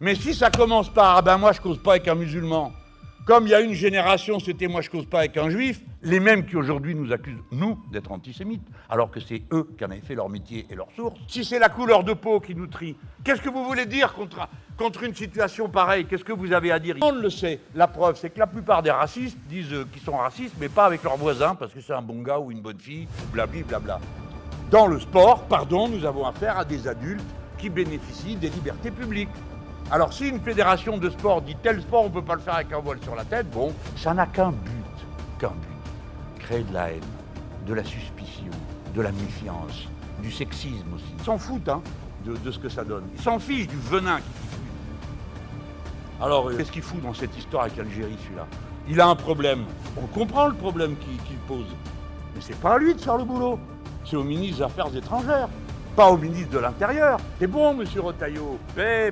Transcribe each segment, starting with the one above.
Mais si ça commence par « Ah ben moi je cause pas avec un musulman », comme il y a une génération c'était « Moi je cause pas avec un juif », les mêmes qui aujourd'hui nous accusent, nous, d'être antisémites, alors que c'est eux qui en avaient fait leur métier et leur source. Si c'est la couleur de peau qui nous trie, qu'est-ce que vous voulez dire contre une situation pareille? Qu'est-ce que vous avez à dire? On le sait. La preuve, c'est que la plupart des racistes disent qu'ils sont racistes, mais pas avec leurs voisins, parce que c'est un bon gars ou une bonne fille, blabli, blabla. Dans le sport, pardon, nous avons affaire à des adultes qui bénéficient des libertés publiques. Alors si une fédération de sport dit tel sport on ne peut pas le faire avec un voile sur la tête, bon, ça n'a qu'un but, créer de la haine, de la suspicion, de la méfiance, du sexisme aussi. Ils s'en foutent de ce que ça donne, ils s'en fichent du venin qui diffuse. Alors qu'est-ce qu'il fout dans cette histoire avec l'Algérie celui-là? Il a un problème, on comprend le problème qu'il pose, mais c'est pas à lui de faire le boulot, c'est au ministre des Affaires étrangères. Pas au ministre de l'Intérieur. C'est bon, monsieur Retailleau. Paix.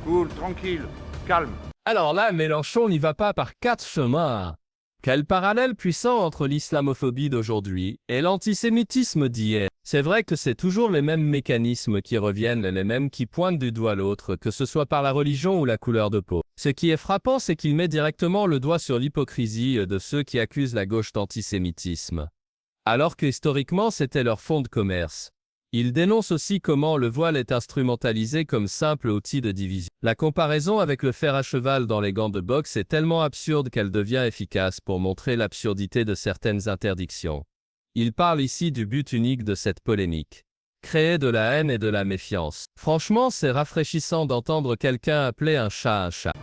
Cool, tranquille, calme. Alors là, Mélenchon n'y va pas par quatre chemins. Quel parallèle puissant entre l'islamophobie d'aujourd'hui et l'antisémitisme d'hier. C'est vrai que c'est toujours les mêmes mécanismes qui reviennent, les mêmes qui pointent du doigt l'autre, que ce soit par la religion ou la couleur de peau. Ce qui est frappant, c'est qu'il met directement le doigt sur l'hypocrisie de ceux qui accusent la gauche d'antisémitisme, alors que historiquement c'était leur fonds de commerce. Il dénonce aussi comment le voile est instrumentalisé comme simple outil de division. La comparaison avec le fer à cheval dans les gants de boxe est tellement absurde qu'elle devient efficace pour montrer l'absurdité de certaines interdictions. Il parle ici du but unique de cette polémique: créer de la haine et de la méfiance. Franchement, c'est rafraîchissant d'entendre quelqu'un appeler un chat un chat.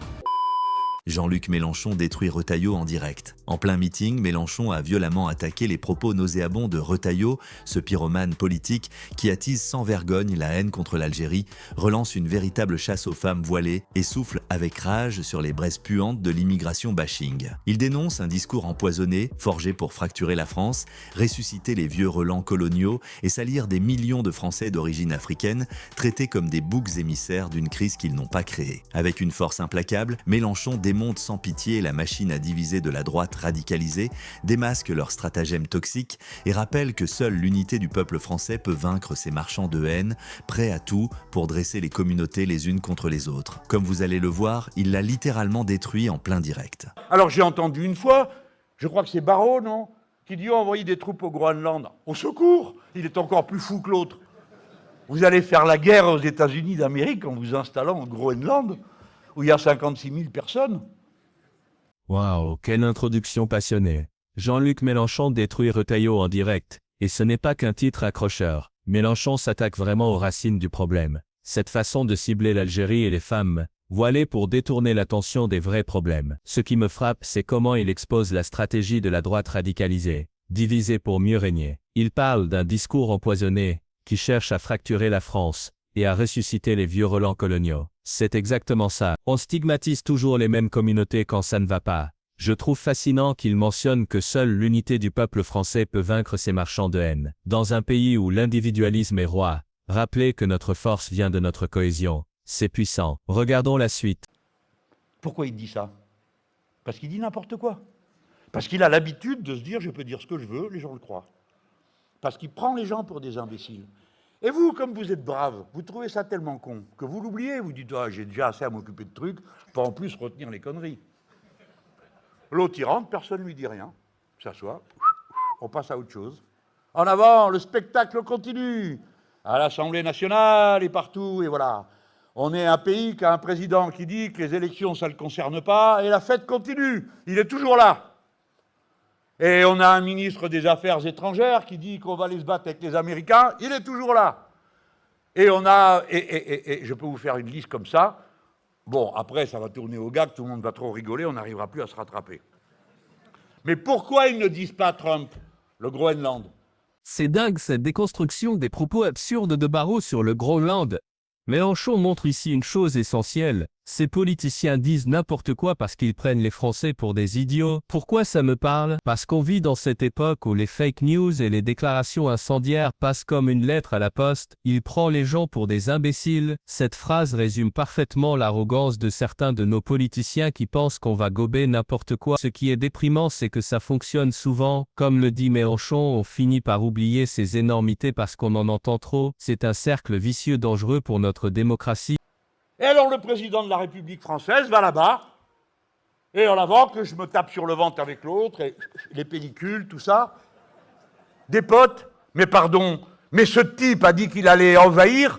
Jean-Luc Mélenchon détruit Retailleau en direct. En plein meeting, Mélenchon a violemment attaqué les propos nauséabonds de Retailleau, ce pyromane politique qui attise sans vergogne la haine contre l'Algérie, relance une véritable chasse aux femmes voilées et souffle avec rage sur les braises puantes de l'immigration bashing. Il dénonce un discours empoisonné, forgé pour fracturer la France, ressusciter les vieux relents coloniaux et salir des millions de Français d'origine africaine, traités comme des boucs émissaires d'une crise qu'ils n'ont pas créée. Avec une force implacable, Mélenchon démonte sans pitié la machine à diviser de la droite radicalisée, démasque leurs stratagèmes toxiques et rappelle que seule l'unité du peuple français peut vaincre ces marchands de haine, prêts à tout pour dresser les communautés les unes contre les autres. Comme vous allez le voir, il l'a littéralement détruit en plein direct. Alors j'ai entendu une fois, je crois que c'est Barrot, non, qui dit envoyer des troupes au Groenland. Au secours, il est encore plus fou que l'autre. Vous allez faire la guerre aux États-Unis d'Amérique en vous installant au Groenland, où il y a 56 000 personnes. Waouh, quelle introduction passionnée. Jean-Luc Mélenchon détruit Retailleau en direct. Et ce n'est pas qu'un titre accrocheur. Mélenchon s'attaque vraiment aux racines du problème. Cette façon de cibler l'Algérie et les femmes, voilées pour détourner l'attention des vrais problèmes. Ce qui me frappe, c'est comment il expose la stratégie de la droite radicalisée, diviser pour mieux régner. Il parle d'un discours empoisonné, qui cherche à fracturer la France et à ressusciter les vieux relents coloniaux. C'est exactement ça. On stigmatise toujours les mêmes communautés quand ça ne va pas. Je trouve fascinant qu'il mentionne que seule l'unité du peuple français peut vaincre ces marchands de haine. Dans un pays où l'individualisme est roi, rappelez que notre force vient de notre cohésion. C'est puissant. Regardons la suite. Pourquoi il dit ça? Parce qu'il dit n'importe quoi. Parce qu'il a l'habitude de se dire « je peux dire ce que je veux, les gens le croient ». Parce qu'il prend les gens pour des imbéciles. Et vous, comme vous êtes brave, vous trouvez ça tellement con que vous l'oubliez, vous dites « ah, j'ai déjà assez à m'occuper de trucs, pas en plus retenir les conneries ». L'autre, il rentre, personne ne lui dit rien, s'assoit, on passe à autre chose. En avant, le spectacle continue, à l'Assemblée nationale et partout, et voilà. On est un pays qui a un président qui dit que les élections, ça ne le concerne pas, et la fête continue, il est toujours là. Et on a un ministre des Affaires étrangères qui dit qu'on va aller se battre avec les Américains, il est toujours là. Et on a, et je peux vous faire une liste comme ça. Bon, après, ça va tourner au gag, tout le monde va trop rigoler, on n'arrivera plus à se rattraper. Mais pourquoi ils ne disent pas Trump, le Groenland? C'est dingue cette déconstruction des propos absurdes de Barrot sur le Groenland. Mélenchon montre ici une chose essentielle. Ces politiciens disent n'importe quoi parce qu'ils prennent les Français pour des idiots. Pourquoi ça me parle? Parce qu'on vit dans cette époque où les fake news et les déclarations incendiaires passent comme une lettre à la poste. Il prend les gens pour des imbéciles. Cette phrase résume parfaitement l'arrogance de certains de nos politiciens qui pensent qu'on va gober n'importe quoi. Ce qui est déprimant, c'est que ça fonctionne souvent. Comme le dit Mélenchon, on finit par oublier ces énormités parce qu'on en entend trop. C'est un cercle vicieux dangereux pour notre démocratie. Et alors le président de la République française va là-bas, et en avant que je me tape sur le ventre avec l'autre, et les pellicules, tout ça. Des potes, mais pardon, mais ce type a dit qu'il allait envahir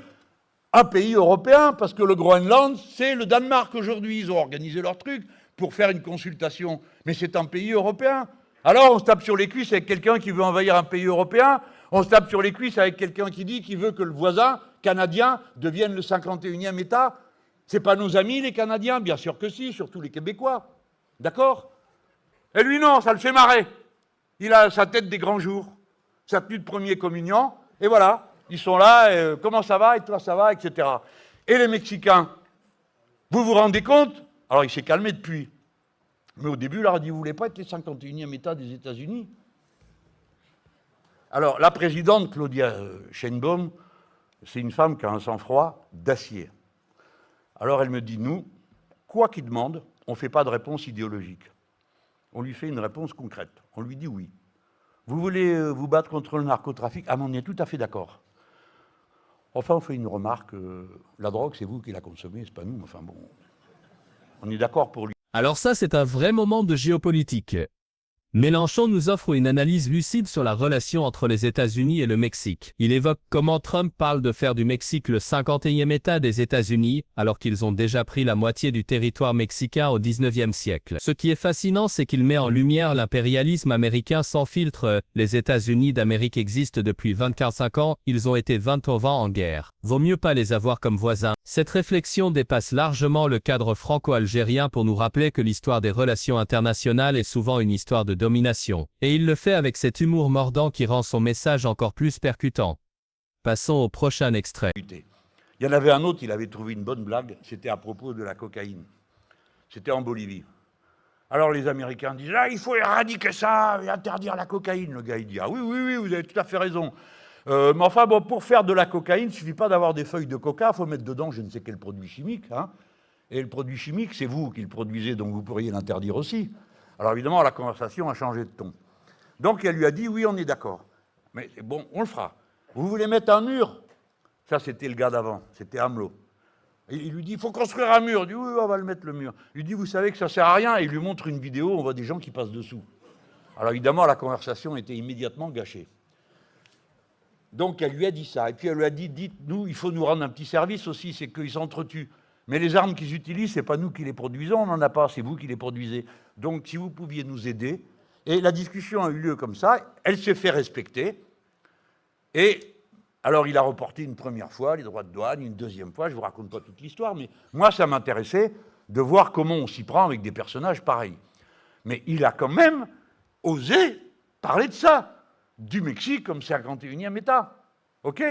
un pays européen, parce que le Groenland, c'est le Danemark aujourd'hui. Ils ont organisé leur truc pour faire une consultation. Mais c'est un pays européen. Alors on se tape sur les cuisses avec quelqu'un qui veut envahir un pays européen, on se tape sur les cuisses avec quelqu'un qui dit qu'il veut que le voisin canadien devienne le 51e État. C'est pas nos amis les Canadiens? Bien sûr que si, surtout les Québécois. D'accord? Et lui non, ça le fait marrer. Il a sa tête des grands jours, sa tenue de premier communion, et voilà, ils sont là, et, comment ça va, et toi ça va, etc. Et les Mexicains, vous vous rendez compte? Alors il s'est calmé depuis. Mais au début, il leur a dit, vous ne voulez pas être les 51e État des États-Unis? Alors, la présidente, Claudia Sheinbaum, c'est une femme qui a un sang-froid d'acier. Alors, elle me dit, nous, quoi qu'il demande, on ne fait pas de réponse idéologique. On lui fait une réponse concrète. On lui dit oui. Vous voulez vous battre contre le narcotrafic? Ah, mais on est tout à fait d'accord. Enfin, on fait une remarque. La drogue, c'est vous qui la consommez, c'est pas nous. Enfin bon, on est d'accord pour lui. Alors ça, c'est un vrai moment de géopolitique. Mélenchon nous offre une analyse lucide sur la relation entre les États-Unis et le Mexique. Il évoque comment Trump parle de faire du Mexique le 51e État des États-Unis, alors qu'ils ont déjà pris la moitié du territoire mexicain au 19e siècle. Ce qui est fascinant, c'est qu'il met en lumière l'impérialisme américain sans filtre. Les États-Unis d'Amérique existent depuis 25 ans, ils ont été 29 ans en guerre. Vaut mieux pas les avoir comme voisins. Cette réflexion dépasse largement le cadre franco-algérien pour nous rappeler que l'histoire des relations internationales est souvent une histoire de domination. Et il le fait avec cet humour mordant qui rend son message encore plus percutant. Passons au prochain extrait. Il y en avait un autre, il avait trouvé une bonne blague, c'était à propos de la cocaïne. C'était en Bolivie. Alors les Américains disent, ah, il faut éradiquer ça et interdire la cocaïne. Le gars, il dit, ah oui, oui, oui, vous avez tout à fait raison. Mais enfin, bon, pour faire de la cocaïne, il ne suffit pas d'avoir des feuilles de coca, il faut mettre dedans je ne sais quel produit chimique. Hein. Et le produit chimique, c'est vous qui le produisez, donc vous pourriez l'interdire aussi. Alors évidemment, la conversation a changé de ton. Donc elle lui a dit, oui, on est d'accord. Mais bon, on le fera. Vous voulez mettre un mur? Ça, c'était le gars d'avant, c'était Hamelot. Et il lui dit, il faut construire un mur. Il dit, oui, on va le mettre le mur. Il lui dit, vous savez que ça ne sert à rien. Et il lui montre une vidéo, on voit des gens qui passent dessous. Alors évidemment, la conversation était immédiatement gâchée. Donc elle lui a dit ça. Et puis elle lui a dit, dites-nous, il faut nous rendre un petit service aussi, c'est qu'ils s'entretuent. Mais les armes qu'ils utilisent, ce n'est pas nous qui les produisons, on n'en a pas, c'est vous qui les produisez. Donc si vous pouviez nous aider. Et la discussion a eu lieu comme ça, elle s'est fait respecter. Et alors il a reporté une première fois les droits de douane, une deuxième fois, je ne vous raconte pas toute l'histoire, mais moi ça m'intéressait de voir comment on s'y prend avec des personnages pareils. Mais il a quand même osé parler de ça, du Mexique comme 51e État. OK?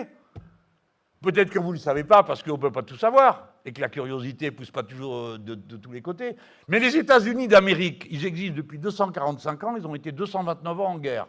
Peut-être que vous ne le savez pas parce qu'on ne peut pas tout savoir et que la curiosité ne pousse pas toujours de tous les côtés. Mais les États-Unis d'Amérique, ils existent depuis 245 ans, ils ont été 229 ans en guerre.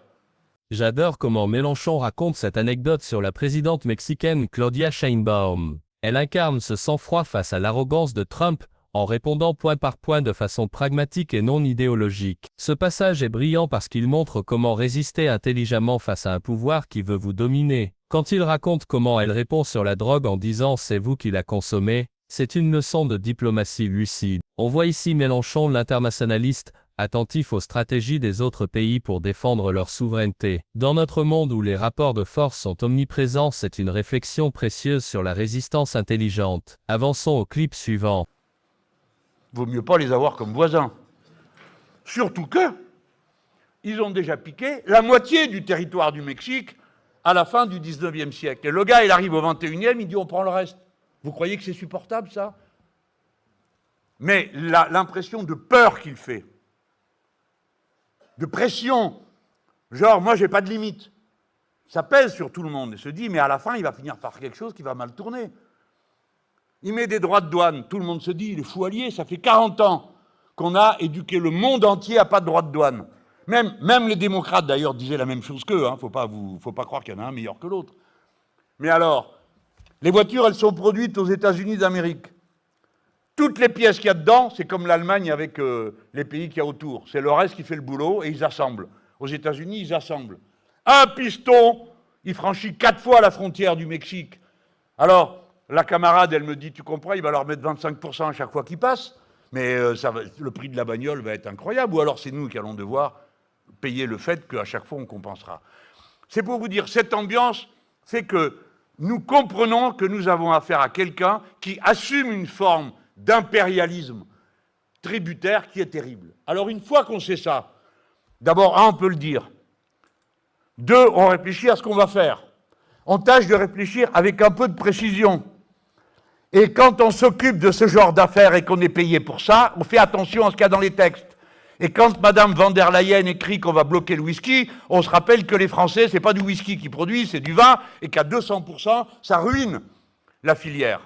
J'adore comment Mélenchon raconte cette anecdote sur la présidente mexicaine Claudia Sheinbaum. Elle incarne ce sang-froid face à l'arrogance de Trump, en répondant point par point de façon pragmatique et non idéologique. Ce passage est brillant parce qu'il montre comment résister intelligemment face à un pouvoir qui veut vous dominer. Quand il raconte comment elle répond sur la drogue en disant « c'est vous qui la consommez », c'est une leçon de diplomatie lucide. On voit ici Mélenchon l'internationaliste, attentif aux stratégies des autres pays pour défendre leur souveraineté. Dans notre monde où les rapports de force sont omniprésents, c'est une réflexion précieuse sur la résistance intelligente. Avançons au clip suivant. Vaut mieux pas les avoir comme voisins. Surtout que ils ont déjà piqué la moitié du territoire du Mexique à la fin du 19e siècle. Et le gars, il arrive au 21e, il dit on prend le reste. Vous croyez que c'est supportable, ça? Mais l'impression de peur qu'il fait, de pression, genre moi j'ai pas de limite, ça pèse sur tout le monde. Il se dit mais à la fin il va finir par quelque chose qui va mal tourner. Il met des droits de douane, tout le monde se dit il est fou allié, ça fait 40 ans qu'on a éduqué le monde entier à pas de droits de douane. Même les démocrates d'ailleurs disaient la même chose qu'eux, hein, faut pas croire qu'il y en a un meilleur que l'autre. Mais alors, les voitures elles sont produites aux États-Unis d'Amérique. Toutes les pièces qu'il y a dedans, c'est comme l'Allemagne avec les pays qu'il y a autour. C'est le reste qui fait le boulot et ils assemblent. Aux États-Unis, ils assemblent. Un piston, il franchit 4 fois la frontière du Mexique. Alors, La camarade, elle me dit, tu comprends, il va leur mettre 25% à chaque fois qu'ils passent, mais le prix de la bagnole va être incroyable, ou alors c'est nous qui allons devoir payer le fait qu'à chaque fois on compensera. C'est pour vous dire, cette ambiance fait que nous comprenons que nous avons affaire à quelqu'un qui assume une forme d'impérialisme tributaire qui est terrible. Alors une fois qu'on sait ça, d'abord, un, on peut le dire. Deux, on réfléchit à ce qu'on va faire. On tâche de réfléchir avec un peu de précision. Et quand on s'occupe de ce genre d'affaires et qu'on est payé pour ça, on fait attention à ce qu'il y a dans les textes. Et quand Madame van der Leyen écrit qu'on va bloquer le whisky, on se rappelle que les Français, c'est pas du whisky qu'ils produisent, c'est du vin, et qu'à 200%, ça ruine la filière.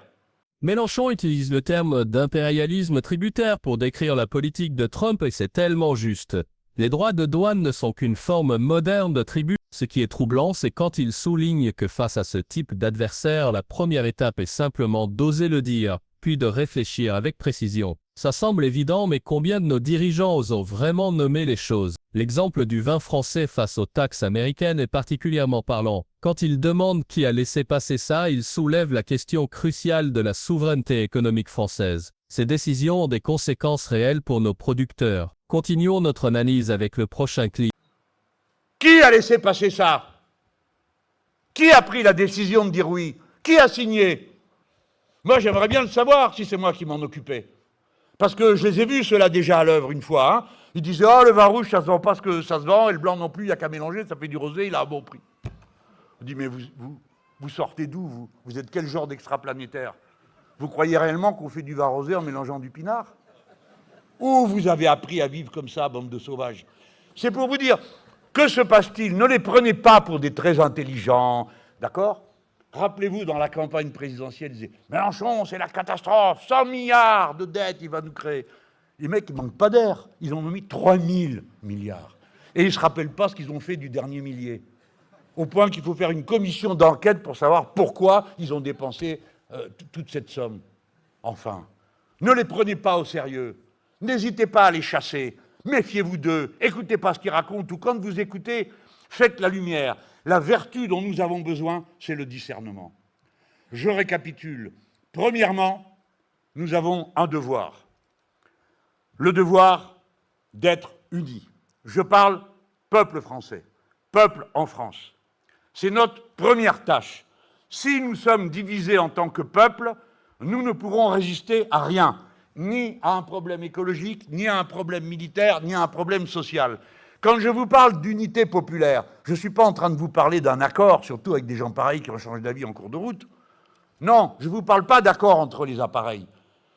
Mélenchon utilise le terme d'impérialisme tributaire pour décrire la politique de Trump et c'est tellement juste. Les droits de douane ne sont qu'une forme moderne de tribut. Ce qui est troublant, c'est quand il souligne que face à ce type d'adversaire, la première étape est simplement d'oser le dire, puis de réfléchir avec précision. Ça semble évident, mais combien de nos dirigeants osent vraiment nommer les choses? L'exemple du vin français face aux taxes américaines est particulièrement parlant. Quand il demande qui a laissé passer ça, il soulève la question cruciale de la souveraineté économique française. Ces décisions ont des conséquences réelles pour nos producteurs. Continuons notre analyse avec le prochain clip. Qui a laissé passer ça? Qui a pris la décision de dire oui? Qui a signé? Moi, j'aimerais bien le savoir si c'est moi qui m'en occupais. Parce que je les ai vus, ceux-là, déjà à l'œuvre, une fois. Hein. Ils disaient, oh, le vin rouge, ça se vend pas ce que ça se vend, et le blanc non plus, il n'y a qu'à mélanger, ça fait du rosé, il a un bon prix. Je dis, mais vous sortez d'où, vous? Vous êtes quel genre d'extraplanétaire? Vous croyez réellement qu'on fait du vin rosé en mélangeant du pinard? Ou vous avez appris à vivre comme ça, bande de sauvages? C'est pour vous dire, que se passe-t-il? Ne les prenez pas pour des très intelligents, d'accord? Rappelez-vous, dans la campagne présidentielle, ils disaient « Mélenchon, c'est la catastrophe, 100 milliards de dettes, il va nous créer. » Les mecs, ils ne manquent pas d'air. Ils en ont mis 3000 milliards. Et ils ne se rappellent pas ce qu'ils ont fait du dernier millier. Au point qu'il faut faire une commission d'enquête pour savoir pourquoi ils ont dépensé toute cette somme. Enfin, ne les prenez pas au sérieux. N'hésitez pas à les chasser. Méfiez-vous d'eux. Écoutez pas ce qu'ils racontent. Ou quand vous écoutez, faites la lumière. La vertu dont nous avons besoin, c'est le discernement. Je récapitule. Premièrement, nous avons un devoir. Le devoir d'être unis. Je parle peuple français, peuple en France. C'est notre première tâche. Si nous sommes divisés en tant que peuple, nous ne pourrons résister à rien, ni à un problème écologique, ni à un problème militaire, ni à un problème social. Quand je vous parle d'unité populaire, je ne suis pas en train de vous parler d'un accord, surtout avec des gens pareils qui ont changé d'avis en cours de route. Non, je ne vous parle pas d'accord entre les appareils.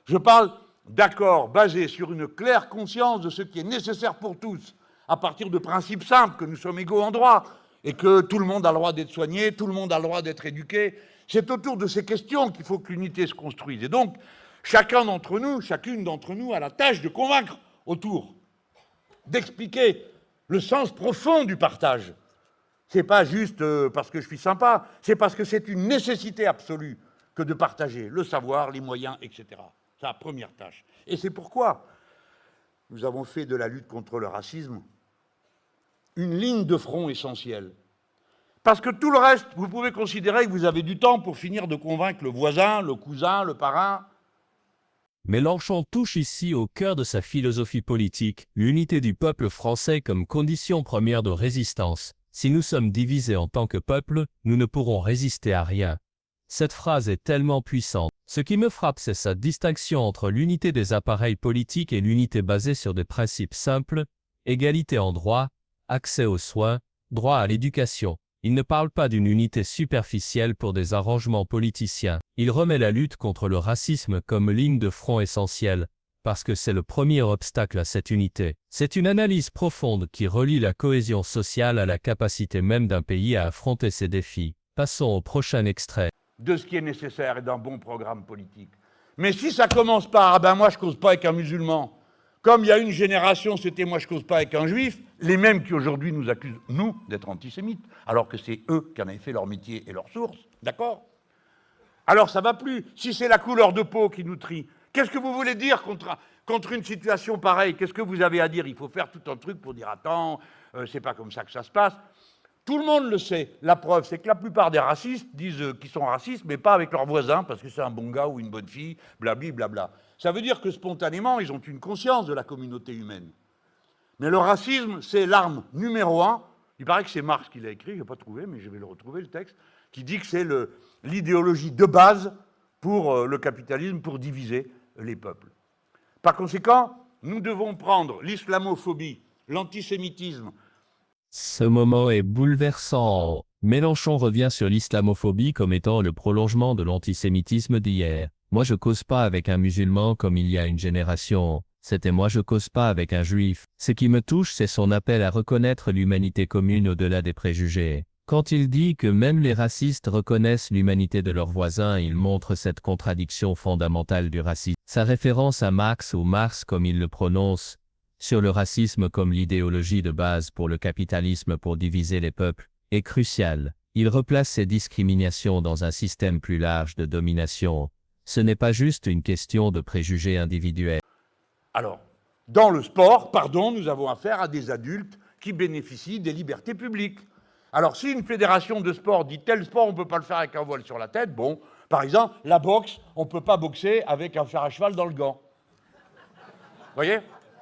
Je parle d'accord basé sur une claire conscience de ce qui est nécessaire pour tous, à partir de principes simples, que nous sommes égaux en droit, et que tout le monde a le droit d'être soigné, tout le monde a le droit d'être éduqué. C'est autour de ces questions qu'il faut que l'unité se construise. Et donc, chacun d'entre nous, chacune d'entre nous a la tâche de convaincre autour, d'expliquer le sens profond du partage. Ce n'est pas juste parce que je suis sympa, c'est parce que c'est une nécessité absolue que de partager le savoir, les moyens, etc. C'est la première tâche. Et c'est pourquoi nous avons fait de la lutte contre le racisme une ligne de front essentielle. Parce que tout le reste, vous pouvez considérer que vous avez du temps pour finir de convaincre le voisin, le cousin, le parrain. Mélenchon touche ici au cœur de sa philosophie politique, l'unité du peuple français comme condition première de résistance. Si nous sommes divisés en tant que peuple, nous ne pourrons résister à rien. Cette phrase est tellement puissante. Ce qui me frappe, c'est sa distinction entre l'unité des appareils politiques et l'unité basée sur des principes simples, égalité en droit, accès aux soins, droit à l'éducation. Il ne parle pas d'une unité superficielle pour des arrangements politiciens. Il remet la lutte contre le racisme comme ligne de front essentielle, parce que c'est le premier obstacle à cette unité. C'est une analyse profonde qui relie la cohésion sociale à la capacité même d'un pays à affronter ses défis. Passons au prochain extrait. De ce qui est nécessaire et d'un bon programme politique. Mais si ça commence par « Ah ben moi je cause pas avec un musulman », comme il y a une génération, c'était « Moi je cause pas avec un juif », les mêmes qui aujourd'hui nous accusent, nous, d'être antisémites, alors que c'est eux qui en avaient fait leur métier et leur source, d'accord? Alors ça va plus. Si c'est la couleur de peau qui nous trie, qu'est-ce que vous voulez dire contre une situation pareille? Qu'est-ce que vous avez à dire? Il faut faire tout un truc pour dire « Attends, c'est pas comme ça que ça se passe ». Tout le monde le sait. La preuve, c'est que la plupart des racistes disent qu'ils sont racistes, mais pas avec leurs voisins, parce que c'est un bon gars ou une bonne fille, blabli, blabla. Ça veut dire que spontanément, ils ont une conscience de la communauté humaine. Mais le racisme, c'est l'arme numéro 1. Il paraît que c'est Marx qui l'a écrit, je n'ai pas trouvé, mais je vais le retrouver, le texte, qui dit que c'est l'idéologie de base pour le capitalisme, pour diviser les peuples. Par conséquent, nous devons prendre l'islamophobie, l'antisémitisme. Ce moment est bouleversant. Mélenchon revient sur l'islamophobie comme étant le prolongement de l'antisémitisme d'hier. Moi je cause pas avec un musulman comme il y a une génération. C'était moi je cause pas avec un juif. Ce qui me touche c'est son appel à reconnaître l'humanité commune au-delà des préjugés. Quand il dit que même les racistes reconnaissent l'humanité de leurs voisins, il montre cette contradiction fondamentale du racisme. Sa référence à Marx ou Marx comme il le prononce, sur le racisme comme l'idéologie de base pour le capitalisme pour diviser les peuples, est cruciale. Il replace ces discriminations dans un système plus large de domination. Ce n'est pas juste une question de préjugés individuels. Alors, dans le sport, nous avons affaire à des adultes qui bénéficient des libertés publiques. Alors, si une fédération de sport dit tel sport, on ne peut pas le faire avec un voile sur la tête, bon, par exemple, la boxe, on ne peut pas boxer avec un fer à cheval dans le gant. Vous voyez ?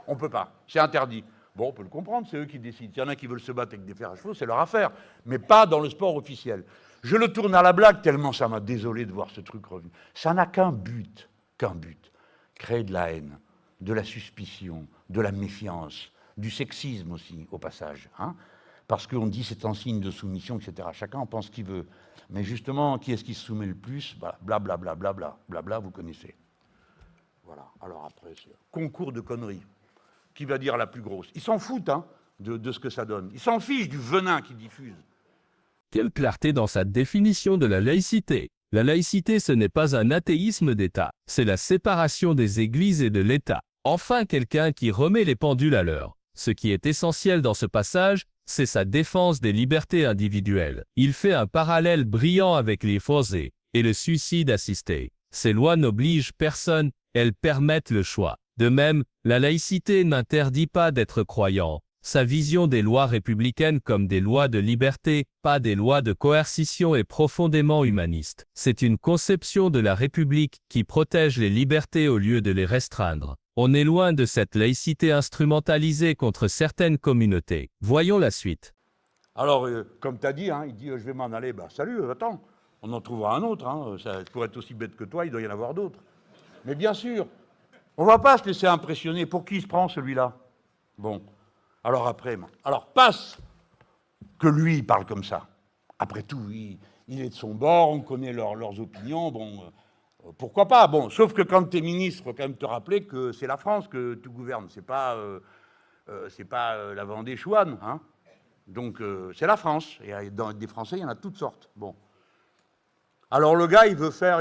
On ne peut pas, c'est interdit. Bon, on peut le comprendre, c'est eux qui décident. Il y en a qui veulent se battre avec des fers à chevaux, c'est leur affaire, mais pas dans le sport officiel. Je le tourne à la blague tellement ça m'a désolé de voir ce truc revenu. Ça n'a qu'un but, créer de la haine, de la suspicion, de la méfiance, du sexisme aussi, au passage. Hein, parce qu'on dit c'est un signe de soumission, etc. Chacun en pense ce qu'il veut. Mais justement, qui est-ce qui se soumet le plus ? Blablabla, blabla, vous connaissez. Voilà, alors après, c'est concours de conneries. Qui va dire la plus grosse? Ils s'en foutent hein, de ce que ça donne. Ils s'en fichent du venin qu'ils diffusent. Quelle clarté dans sa définition de la laïcité. La laïcité, ce n'est pas un athéisme d'État, c'est la séparation des églises et de l'État. Enfin, quelqu'un qui remet les pendules à l'heure. Ce qui est essentiel dans ce passage, c'est sa défense des libertés individuelles. Il fait un parallèle brillant avec les forcés et le suicide assisté. Ces lois n'obligent personne, elles permettent le choix. De même, la laïcité n'interdit pas d'être croyant. Sa vision des lois républicaines comme des lois de liberté, pas des lois de coercition est profondément humaniste. C'est une conception de la République qui protège les libertés au lieu de les restreindre. On est loin de cette laïcité instrumentalisée contre certaines communautés. Voyons la suite. Alors, comme tu as dit, hein, il dit je vais m'en aller. Salut, attends, on en trouvera un autre. Hein, ça pourrait être aussi bête que toi, il doit y en avoir d'autres. Mais bien sûr, on ne va pas se laisser impressionner. Pour qui il se prend celui-là? Bon. Alors après, passe que lui, il parle comme ça. Après tout, il est de son bord, on connaît leurs opinions, bon, pourquoi pas? Bon, sauf que quand tu es ministre, il faut quand même te rappeler que c'est la France que tu gouvernes, c'est pas la Vendée chouane, hein. Donc c'est la France, et dans des Français, il y en a toutes sortes. Bon. Alors le gars, il veut faire,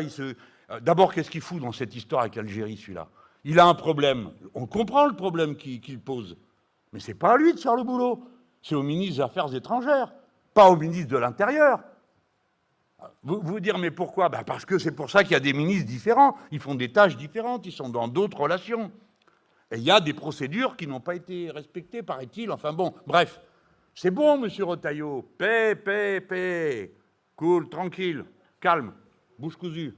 d'abord, qu'est-ce qu'il fout dans cette histoire avec l'Algérie, celui-là? Il a un problème, on comprend le problème qu'il pose. Mais ce n'est pas à lui de faire le boulot, c'est au ministre des Affaires étrangères, pas au ministre de l'Intérieur. Vous dire, mais pourquoi? Parce que c'est pour ça qu'il y a des ministres différents, ils font des tâches différentes, ils sont dans d'autres relations. Et il y a des procédures qui n'ont pas été respectées, paraît-il, enfin bon, bref. C'est bon, monsieur Retailleau, paix, cool, tranquille, calme, bouche cousue.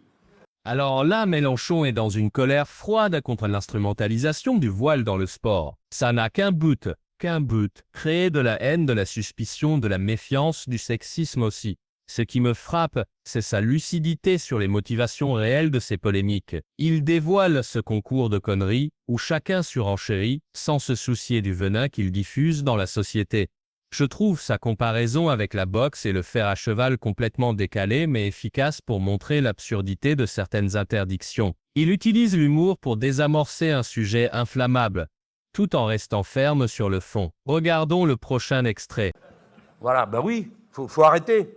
Alors là, Mélenchon est dans une colère froide contre l'instrumentalisation du voile dans le sport. Ça n'a qu'un but, créer de la haine, de la suspicion, de la méfiance, du sexisme aussi. Ce qui me frappe, c'est sa lucidité sur les motivations réelles de ces polémiques. Il dévoile ce concours de conneries où chacun surenchérit sans se soucier du venin qu'il diffuse dans la société. Je trouve sa comparaison avec la boxe et le fer à cheval complètement décalée mais efficace pour montrer l'absurdité de certaines interdictions. Il utilise l'humour pour désamorcer un sujet inflammable, tout en restant ferme sur le fond. Regardons le prochain extrait. Voilà, oui, faut arrêter.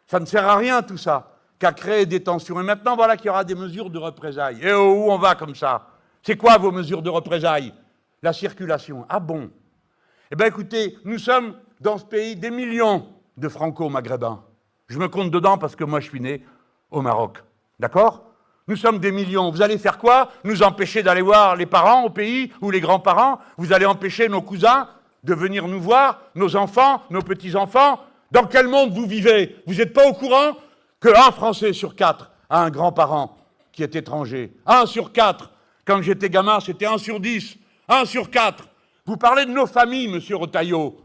Ça ne sert à rien tout ça, qu'à créer des tensions. Et maintenant, voilà qu'il y aura des mesures de représailles. Et où on va comme ça? C'est quoi vos mesures de représailles? La circulation. Ah bon? Eh bien écoutez, nous sommes dans ce pays des millions de franco-maghrébins. Je me compte dedans parce que moi je suis né au Maroc. D'accord? Nous sommes des millions. Vous allez faire quoi? Nous empêcher d'aller voir les parents au pays ou les grands-parents? Vous allez empêcher nos cousins de venir nous voir, nos enfants, nos petits-enfants? Dans quel monde vous vivez? Vous n'êtes pas au courant qu'un Français sur 4 a un grand-parent qui est étranger. 1 sur 4. Quand j'étais gamin, c'était 1 sur 10. 1 sur 4. Vous parlez de nos familles, monsieur Retailleau.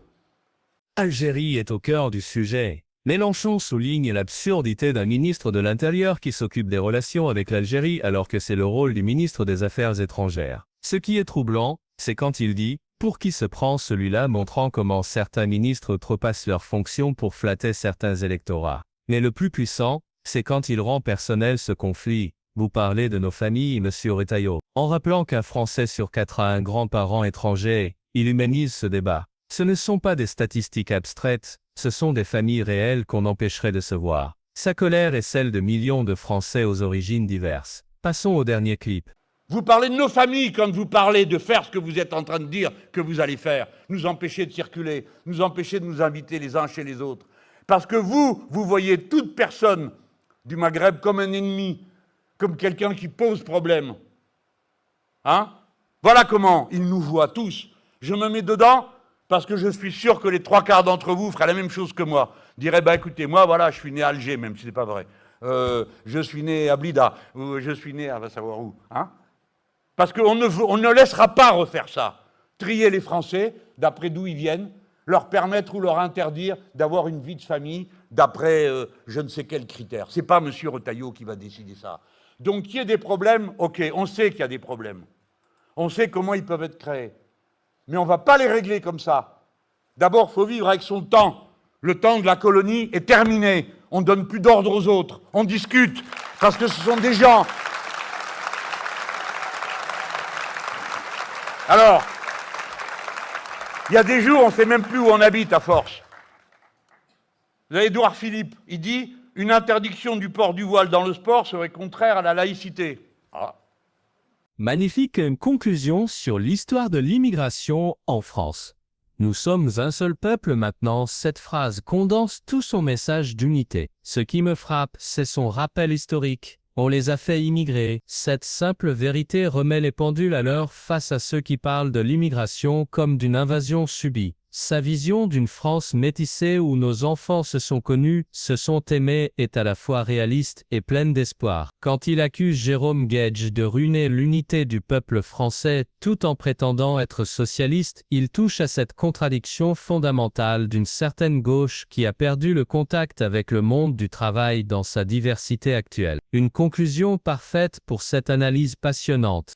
Algérie est au cœur du sujet. Mélenchon souligne l'absurdité d'un ministre de l'Intérieur qui s'occupe des relations avec l'Algérie alors que c'est le rôle du ministre des Affaires étrangères. Ce qui est troublant, c'est quand il dit « pour qui se prend celui-là » montrant comment certains ministres outrepassent leurs fonctions pour flatter certains électorats. Mais le plus puissant, c'est quand il rend personnel ce conflit. Vous parlez de nos familles, monsieur Retailleau. En rappelant qu'un Français sur 4 a un grand-parent étranger, il humanise ce débat. Ce ne sont pas des statistiques abstraites, ce sont des familles réelles qu'on empêcherait de se voir. Sa colère est celle de millions de Français aux origines diverses. Passons au dernier clip. Vous parlez de nos familles quand vous parlez de faire ce que vous êtes en train de dire que vous allez faire. Nous empêcher de circuler, nous empêcher de nous inviter les uns chez les autres. Parce que vous voyez toute personne du Maghreb comme un ennemi, comme quelqu'un qui pose problème. Hein? Voilà comment ils nous voient tous. Je me mets dedans parce que je suis sûr que les 3/4 d'entre vous feraient la même chose que moi. Diraient, écoutez, moi, voilà, je suis né à Alger, même si ce n'est pas vrai. Je suis né à Blida, ou je suis né à va savoir où. Hein? Parce qu'on ne laissera pas refaire ça. Trier les Français, d'après d'où ils viennent, leur permettre ou leur interdire d'avoir une vie de famille d'après je ne sais quels critères. Ce n'est pas M. Retailleau qui va décider ça. Donc, qu'il y ait des problèmes, ok, on sait qu'il y a des problèmes. On sait comment ils peuvent être créés. Mais on ne va pas les régler comme ça. D'abord, il faut vivre avec son temps. Le temps de la colonie est terminé. On ne donne plus d'ordre aux autres. On discute, parce que ce sont des gens. Alors, il y a des jours, on ne sait même plus où on habite à force. Vous avez Édouard Philippe, il dit « Une interdiction du port du voile dans le sport serait contraire à la laïcité. » Ah. Magnifique conclusion sur l'histoire de l'immigration en France. Nous sommes un seul peuple maintenant, cette phrase condense tout son message d'unité. Ce qui me frappe, c'est son rappel historique. On les a fait immigrer. Cette simple vérité remet les pendules à l'heure face à ceux qui parlent de l'immigration comme d'une invasion subie. Sa vision d'une France métissée où nos enfants se sont connus, se sont aimés est à la fois réaliste et pleine d'espoir. Quand il accuse Jérôme Gage de ruiner l'unité du peuple français tout en prétendant être socialiste, il touche à cette contradiction fondamentale d'une certaine gauche qui a perdu le contact avec le monde du travail dans sa diversité actuelle. Une conclusion parfaite pour cette analyse passionnante.